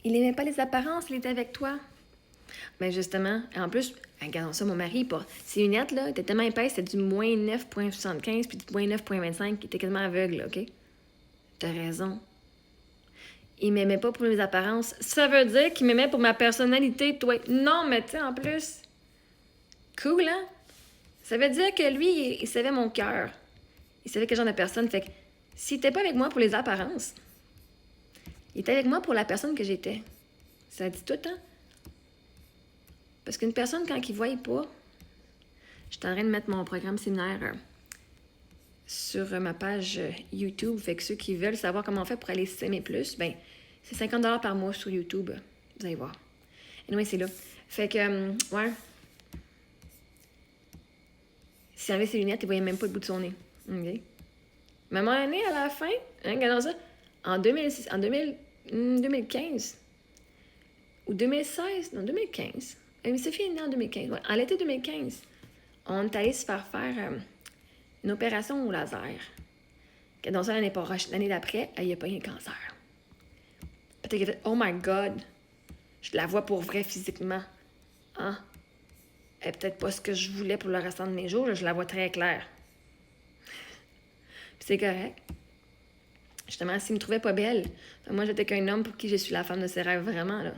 Il aimait pas les apparences, il était avec toi. Ben justement, en plus, regardons ça, mon mari, pas. Ses lunettes, là, étaient tellement épaisses, c'était du moins 9,75 puis du moins 9,25, qui était quasiment aveugle, OK? T'as raison. Il m'aimait pas pour mes apparences. Ça veut dire qu'il m'aimait pour ma personnalité, toi. Non, mais tu sais, en plus... Cool, hein? Ça veut dire que lui, il savait mon cœur. Il savait quel genre de personne. Fait que s'il était pas avec moi pour les apparences, il était avec moi pour la personne que j'étais. Ça dit tout, hein? Parce qu'une personne, quand il ne voit pas... Je suis en train de mettre mon programme séminaire sur ma page YouTube. Fait que ceux qui veulent savoir comment on fait pour aller s'aimer plus, ben c'est 50$ par mois sur YouTube. Vous allez voir. Et anyway, c'est là. Fait que, ouais. S'il avait ses lunettes, il voyait même pas le bout de son nez. OK? Mais à un moment donné, à la fin, hein, regardons ça, en 2015, ou 2016, non, 2015. Mais c'est fini en 2015. Ouais, en l'été 2015, on est allé se faire une opération au laser. Dans ça, l'année d'après, il a pas eu un cancer. Peut-être qu'il a fait « Oh my God! » Je la vois pour vrai physiquement. Hein? Elle est peut-être pas ce que je voulais pour le restant de mes jours. Là, je la vois très claire. Puis c'est correct. Justement, s'il me trouvait pas belle, moi, j'étais qu'un homme pour qui je suis la femme de ses rêves, vraiment, là.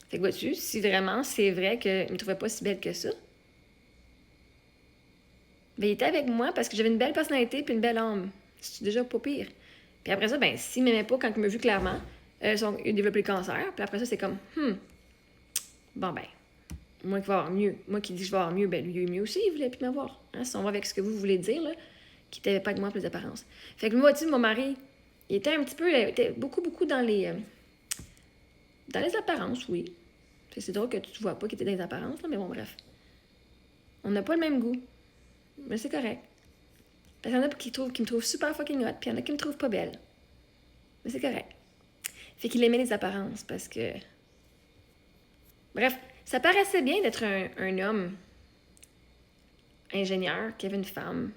Fait que vois-tu, si vraiment c'est vrai qu'il me trouvait pas si belle que ça, ben, il était avec moi parce que j'avais une belle personnalité puis une belle âme. C'est déjà pas pire. Puis après ça, ben, s'il m'aimait pas quand il m'a vu clairement, il a développé le cancer. Puis après ça, c'est comme, bon ben, moi qui vais avoir mieux. Moi qui dis que je vais avoir mieux, ben lui, il a eu mieux aussi, il voulait plus m'avoir. Hein, si on va avec ce que vous voulez dire, là, qui n'était pas avec moi pour les apparences. Fait que moi, tu mon mari, il était un petit peu, il était beaucoup dans les apparences, oui. C'est drôle que tu ne vois pas qu'il était dans les apparences, là, mais bon, bref. On n'a pas le même goût. Mais c'est correct. Parce qu'il y en a qui me trouvent super fucking hot, puis il y en a qui me trouvent pas belle. Mais c'est correct. Fait qu'il aimait les apparences, parce que... Bref, ça paraissait bien d'être un homme ingénieur qui avait une femme.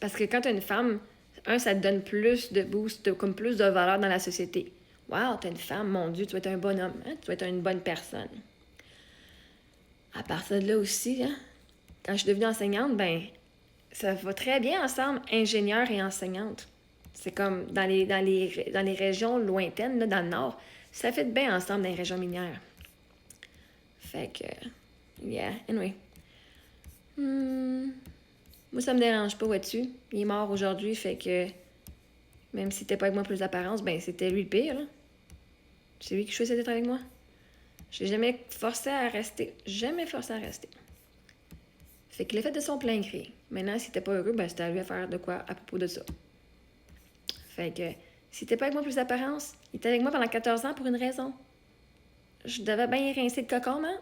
Parce que quand t'as une femme, ça te donne plus de boost, comme plus de valeur dans la société. Wow, t'as une femme, mon Dieu, tu vas être un bon homme, hein? Tu vas être une bonne personne. À partir de là aussi, hein, quand je suis devenue enseignante, ben ça va très bien ensemble, ingénieur et enseignante. C'est comme dans les régions lointaines, là, dans le nord, ça fait bien ensemble dans les régions minières. Fait que, yeah, anyway. Moi, ça me dérange pas, vois-tu. Il est mort aujourd'hui, fait que même si t'es pas avec moi pour les apparences, ben c'était lui le pire, là. C'est lui qui choisit d'être avec moi. Je l'ai jamais forcé à rester. Jamais forcé à rester. Fait qu'il a fait de son plein gré. Maintenant, s'il était pas heureux, ben c'était à lui à faire de quoi à propos de ça. Fait que, s'il était pas avec moi pour les apparences, il était avec moi pendant 14 ans pour une raison. Je devais bien rincer le cocon, hein?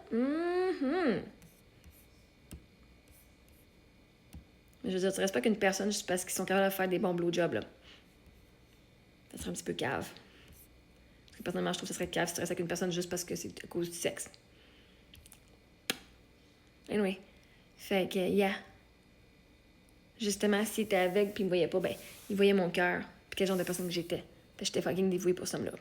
Je veux dire, tu respectes une personne juste parce qu'ils sont capables de faire des bons blowjobs, là. Ça serait un petit peu cave. Parce que personnellement, je trouve que ça serait cave si tu restes avec une personne juste parce que c'est à cause du sexe. Anyway. Fait que, yeah. Justement, s'il était aveugle puis il me voyait pas, ben, il voyait mon cœur. Puis quel genre de personne que j'étais. Fait que j'étais fucking dévouée pour ce homme-là.